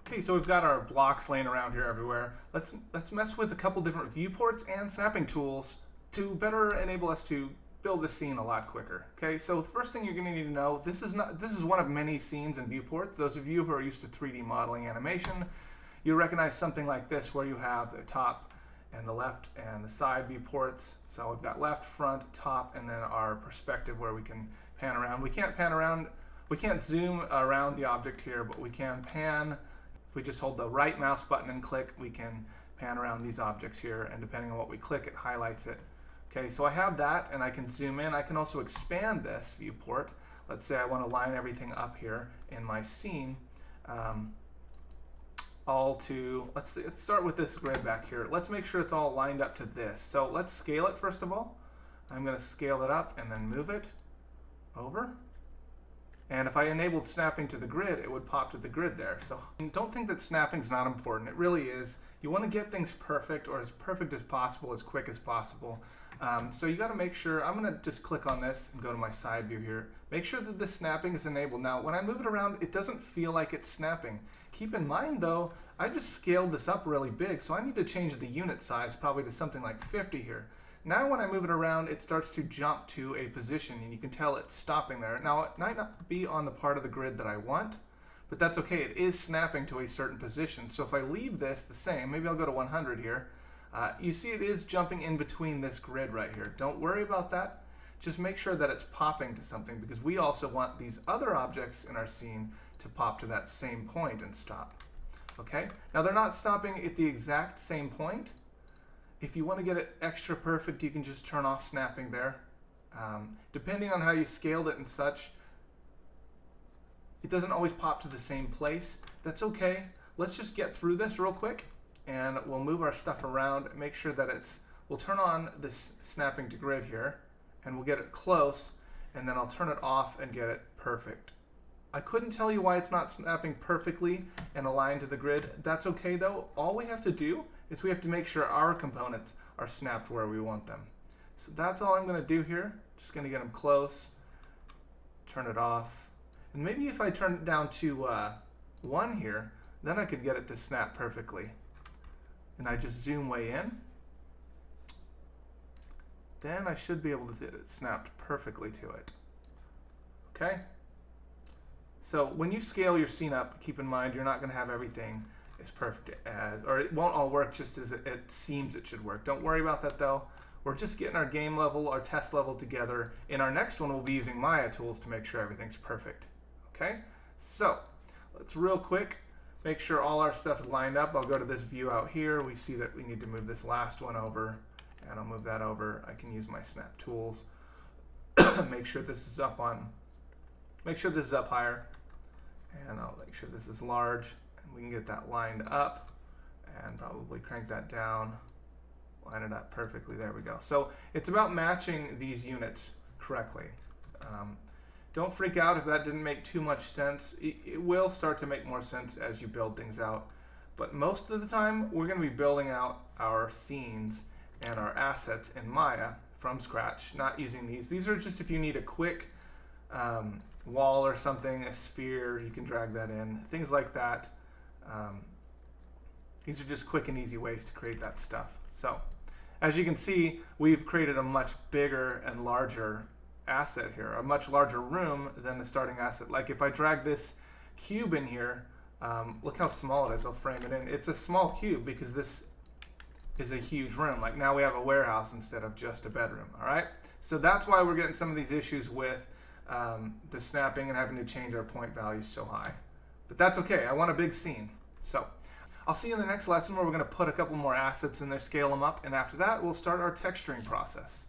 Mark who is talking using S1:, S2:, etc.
S1: Okay, so we've got our blocks laying around here everywhere. Let's mess with a couple different viewports and snapping tools to better enable us to build this scene a lot quicker. Okay, so the first thing you're going to need to know, this is one of many scenes and viewports. Those of you who are used to 3D modeling animation, you recognize something like this where you have the top and the left and the side viewports. So we've got left, front, top, and then our perspective where we can pan around. We can't zoom around the object here, but we can pan. If we just hold the right mouse button and click, we can pan around these objects here, and depending on what we click, it highlights it. Okay, so I have that, and I can zoom in. I can also expand this viewport. Let's say I want to line everything up here in my scene. Let's start with this grid back here. Let's make sure it's all lined up to this. So let's scale it first of all. I'm going to scale it up and then move it over. And if I enabled snapping to the grid, it would pop to the grid there. So don't think that snapping is not important. It really is. You want to get things perfect, or as perfect as possible, as quick as possible. So you got to make sure, I'm going to just click on this and go to my side view here. Make sure that the snapping is enabled. Now, when I move it around, it doesn't feel like it's snapping. Keep in mind though, I just scaled this up really big, so I need to change the unit size probably to something like 50 here. Now when I move it around, it starts to jump to a position, and you can tell it's stopping there. Now, it might not be on the part of the grid that I want, but that's okay. It is snapping to a certain position. So if I leave this the same, maybe I'll go to 100 here. You see it is jumping in between this grid right here. Don't worry about that. Just make sure that it's popping to something, because we also want these other objects in our scene to pop to that same point and stop. Okay? Now they're not stopping at the exact same point. If you want to get it extra perfect, you can just turn off snapping there. Depending on how you scaled it and such, it doesn't always pop to the same place. That's okay. Let's just get through this real quick, and we'll move our stuff around, make sure that we'll turn on this snapping to grid here, and we'll get it close, and then I'll turn it off and get it perfect. I couldn't tell you why it's not snapping perfectly and aligned to the grid. That's okay though. All we have to do is we have to make sure our components are snapped where we want them. So that's all I'm going to do here. Just going to get them close, turn it off, and maybe if I turn it down to 1 here, then I could get it to snap perfectly. And I just zoom way in. Then I should be able to get it snapped perfectly to it. Okay? So when you scale your scene up, keep in mind you're not going to have everything as perfect as, or it won't all work just as it seems it should work. Don't worry about that though. We're just getting our game level, our test level together. In our next one, we'll be using Maya tools to make sure everything's perfect. Okay? So let's real quick make sure all our stuff is lined up. I'll go to this view out here. We see that we need to move this last one over, and I'll move that over. I can use my snap tools. Make sure this is up higher, and I'll make sure this is large, and we can get that lined up and probably crank that down, line it up perfectly. There we go. So it's about matching these units correctly. Don't freak out if that didn't make too much sense. It will start to make more sense as you build things out, but most of the time we're going to be building out our scenes and our assets in Maya from scratch, not using these. These are just if you need a quick wall or something, a sphere, you can drag that in, things like that. These are just quick and easy ways to create that stuff. So as you can see, we've created a much bigger and larger asset here, a much larger room than the starting asset. Like if I drag this cube in here, look how small it is. I'll frame it in. It's a small cube because this is a huge room. Like now we have a warehouse instead of just a bedroom. All right, so that's why we're getting some of these issues with the snapping and having to change our point values so high. But that's okay. I want a big scene. So I'll see you in the next lesson where we're going to put a couple more assets in there, scale them up, and after that we'll start our texturing process.